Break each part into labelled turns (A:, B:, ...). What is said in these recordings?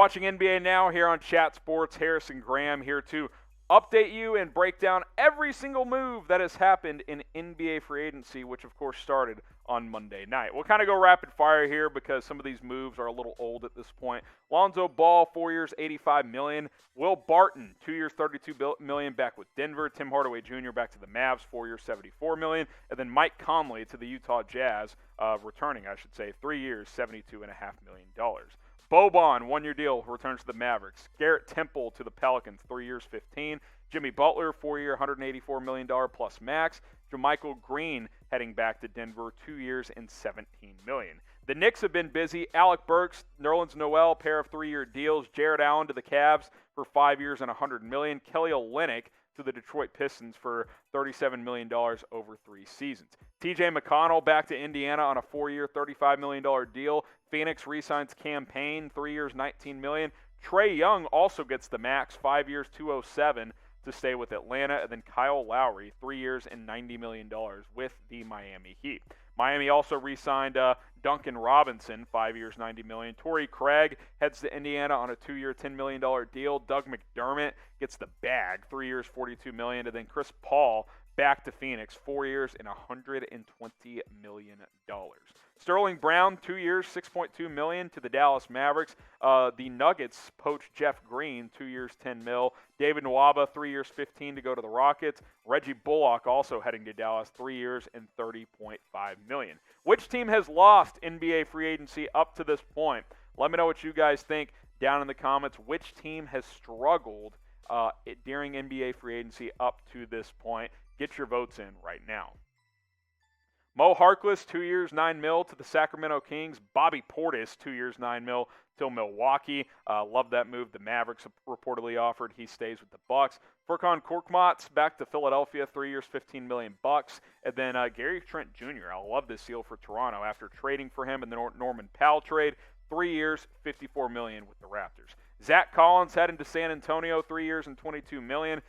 A: watching NBA Now here on Chat Sports. Harrison Graham here to update you and break down every single move that has happened in NBA free agency, which of course started on Monday night. We'll kind of go rapid fire here because some of these moves are a little old at this point. Lonzo Ball, 4 years, $85 million. Will Barton, 2 years, $32 million, back with Denver. Tim Hardaway Jr. back to the Mavs, 4 years, $74 million. And then Mike Conley to the Utah Jazz, returning, 3 years, $72.5 million. Boban, 1-year deal, returns to the Mavericks. Garrett Temple to the Pelicans, 3 years, $15. Jimmy Butler, 4-year, $184 million plus max. JaMychal Green heading back to Denver, 2 years and $17 million. The Knicks have been busy. Alec Burks, Nerlens Noel, pair of 3-year deals. Jared Allen to the Cavs for 5 years and $100 million. Kelly Olynyk to the Detroit Pistons for $37 million over 3 seasons. TJ McConnell back to Indiana on a 4-year, $35 million deal. Phoenix re-signs Cam Payne, 3 years, $19 million. Trae Young also gets the max, 5 years, $207 to stay with Atlanta. And then Kyle Lowry, 3 years and $90 million with the Miami Heat. Miami also re-signed Duncan Robinson, 5 years, $90 million. Torrey Craig heads to Indiana on a 2-year, $10 million deal. Doug McDermott gets the bag, 3 years, $42 million. And then Chris Paul back to Phoenix, 4 years and $120 million. Sterling Brown, 2 years, $6.2 million to the Dallas Mavericks. The Nuggets poached Jeff Green, 2 years, $10 million. David Nwaba, 3 years, $15 to go to the Rockets. Reggie Bullock also heading to Dallas, 3 years and $30.5 million. Which team has lost NBA free agency up to this point? Let me know what you guys think down in the comments. Which team has struggled during NBA free agency up to this point? Get your votes in right now. Mo Harkless, 2 years, $9 million to the Sacramento Kings. Bobby Portis, 2 years, $9 million to Milwaukee. Love that move. The Mavericks reportedly offered. He stays with the Bucks. Furkan Korkmaz back to Philadelphia, 3 years, $15 million. And then Gary Trent Jr. I love this deal for Toronto after trading for him in the Norman Powell trade. 3 years, $54 million with the Raptors. Zach Collins heading to San Antonio, 3 years and $22 million.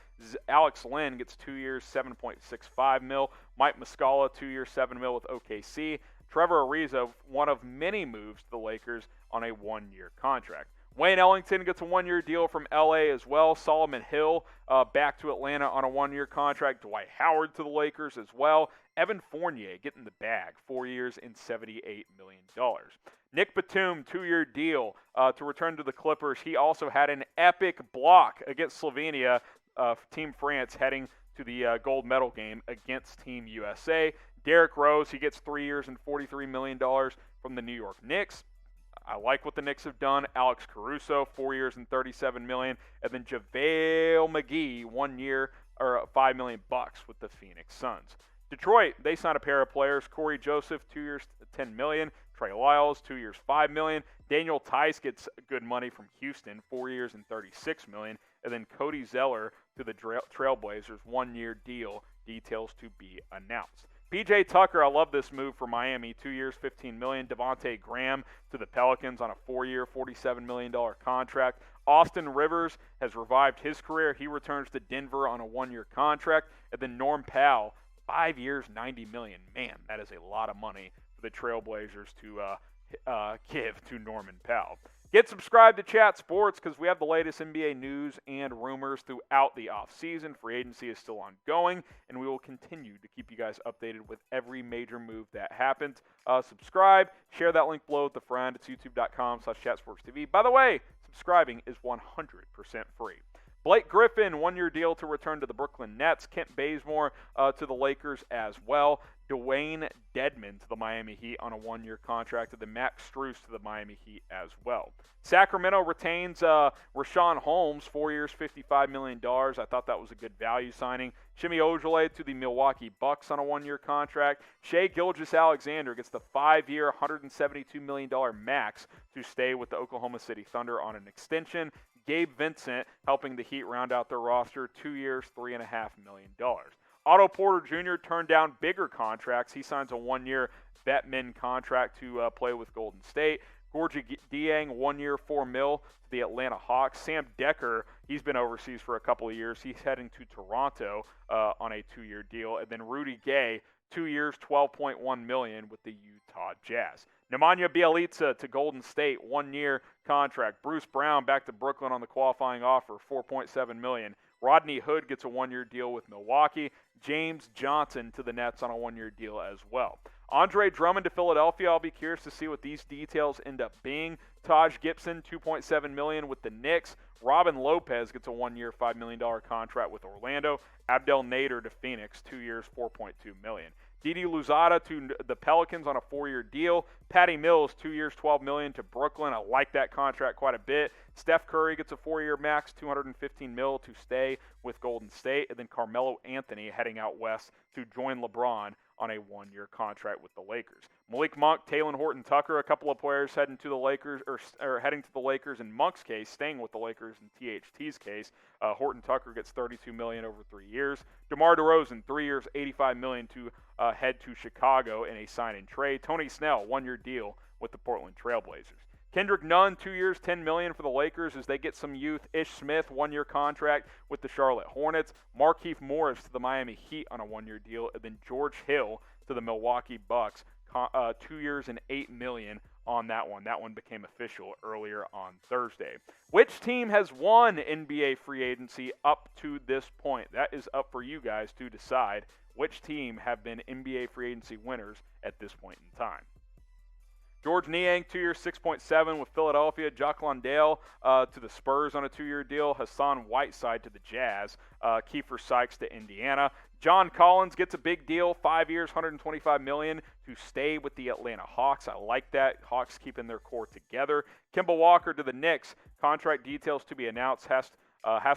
A: Alex Len gets 2 years, $7.65 million. Mike Muscala, 2 years, $7 million with OKC. Trevor Ariza, one of many moves to the Lakers on a 1-year contract. Wayne Ellington gets a 1-year deal from LA as well. Solomon Hill back to Atlanta on a 1-year contract. Dwight Howard to the Lakers as well. Evan Fournier getting the bag, 4 years and $78 million. Nick Batum, 2-year deal to return to the Clippers. He also had an epic block against Slovenia, Team France, heading to the gold medal game against Team USA. Derrick Rose, he gets 3 years and $43 million from the New York Knicks. I like what the Knicks have done. Alex Caruso, 4 years and $37 million. And then JaVale McGee, 1 year, or $5 million with the Phoenix Suns. Detroit, they signed a pair of players. Corey Joseph, 2 years, $10 million. Trey Lyles, 2 years, $5 million. Daniel Tice gets good money from Houston, 4 years and $36 million. And then Cody Zeller to the Trailblazers, 1-year deal. Details to be announced. PJ Tucker, I love this move for Miami, 2 years, $15 million. Devontae Graham to the Pelicans on a 4-year, $47 million contract. Austin Rivers has revived his career. He returns to Denver on a 1-year contract. And then Norm Powell, 5 years, $90 million. Man, that is a lot of money for the Trailblazers to give to Norman Powell. Get subscribed to Chat Sports because we have the latest NBA news and rumors throughout the offseason. Free agency is still ongoing, and we will continue to keep you guys updated with every major move that happens. Subscribe, share that link below with a friend. It's youtube.com/chatsportstv. By the way, subscribing is 100% free. Blake Griffin, 1-year deal to return to the Brooklyn Nets. Kent Bazemore to the Lakers as well. Dwayne Dedmon to the Miami Heat on a 1-year contract. And then Max Strus to the Miami Heat as well. Sacramento retains Rashawn Holmes, 4 years, $55 million. I thought that was a good value signing. Shimi Ojale to the Milwaukee Bucks on a 1-year contract. Shai Gilgeous-Alexander gets the 5-year, $172 million max to stay with the Oklahoma City Thunder on an extension. Gabe Vincent helping the Heat round out their roster, 2 years, $3.5 million. Otto Porter Jr. turned down bigger contracts. He signs a 1-year vet min contract to play with Golden State. Gorgie Dieng, 1 year, $4 million to the Atlanta Hawks. Sam Decker, he's been overseas for a couple of years. He's heading to Toronto on a 2-year deal. And then Rudy Gay, 2 years, $12.1 million with the Utah Jazz. Nemanja Bjelica to Golden State, 1-year contract. Bruce Brown back to Brooklyn on the qualifying offer, $4.7 million. Rodney Hood gets a 1-year deal with Milwaukee. James Johnson to the Nets on a 1-year deal as well. Andre Drummond to Philadelphia. I'll be curious to see what these details end up being. Taj Gibson, $2.7 million with the Knicks. Robin Lopez gets a 1-year, $5 million contract with Orlando. Abdel Nader to Phoenix, 2 years, $4.2 million. Didi Louzada to the Pelicans on a 4-year deal. Patty Mills, 2 years, $12 million to Brooklyn. I like that contract quite a bit. Steph Curry gets a 4-year max, $215 million to stay with Golden State. And then Carmelo Anthony heading out west to join LeBron on a 1-year contract with the Lakers. Malik Monk, Talen Horton-Tucker, a couple of players heading to the Lakers, or heading to the Lakers in Monk's case, staying with the Lakers in THT's case. Horton-Tucker gets $32 million over 3 years. DeMar DeRozan, 3 years, $85 million to head to Chicago in a sign-and-trade. Tony Snell, 1-year deal with the Portland Trailblazers. Kendrick Nunn, 2 years, $10 million for the Lakers as they get some youth. Ish Smith, 1-year contract with the Charlotte Hornets. Markieff Morris to the Miami Heat on a 1-year deal. And then George Hill to the Milwaukee Bucks, 2 years and $8 million on that one. That one became official earlier on Thursday. Which team has won NBA free agency up to this point? That is up for you guys to decide which team have been NBA free agency winners at this point in time. George Niang, 2 years, $6.7 with Philadelphia. Jock Landale to the Spurs on a 2-year deal. Hassan Whiteside to the Jazz. Kiefer Sykes to Indiana. John Collins gets a big deal, 5 years, $125 million to stay with the Atlanta Hawks. I like that. Hawks keeping their core together. Kemba Walker to the Knicks. Contract details to be announced. Has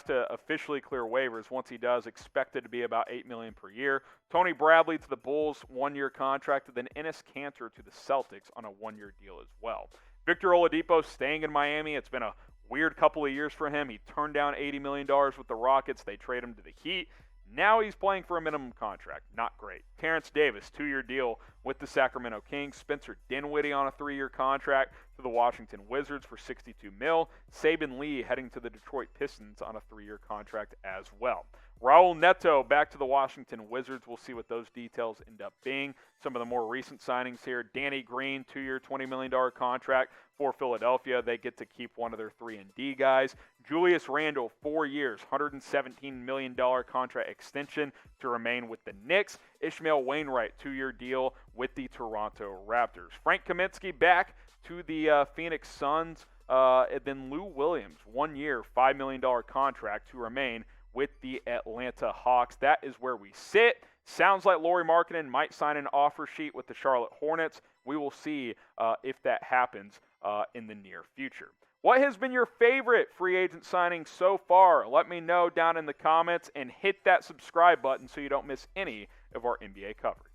A: to officially clear waivers. Once he does, expected to be about $8 million per year. Tony Bradley to the Bulls, 1-year contract. And then Enes Kanter to the Celtics on a 1-year deal as well. Victor Oladipo staying in Miami. It's been a weird couple of years for him. He turned down $80 million with the Rockets. They trade him to the Heat. Now he's playing for a minimum contract. Not great. Terrence Davis, 2-year deal with the Sacramento Kings. Spencer Dinwiddie on a 3-year contract to the Washington Wizards for $62 million. Saban Lee heading to the Detroit Pistons on a 3-year contract as well. Raul Neto back to the Washington Wizards. We'll see what those details end up being. Some of the more recent signings here. Danny Green, 2-year, $20 million contract for Philadelphia. They get to keep one of their 3-and-D guys. Julius Randle, 4 years, $117 million contract extension to remain with the Knicks. Ishmael Wainwright, 2-year deal with the Toronto Raptors. Frank Kaminsky back to the Phoenix Suns. And then Lou Williams, 1 year, $5 million contract to remain with the Atlanta Hawks. That is where we sit. Sounds like Lauri Markkanen might sign an offer sheet with the Charlotte Hornets. We will see if that happens in the near future. What has been your favorite free agent signing so far? Let me know down in the comments and hit that subscribe button so you don't miss any of our NBA coverage.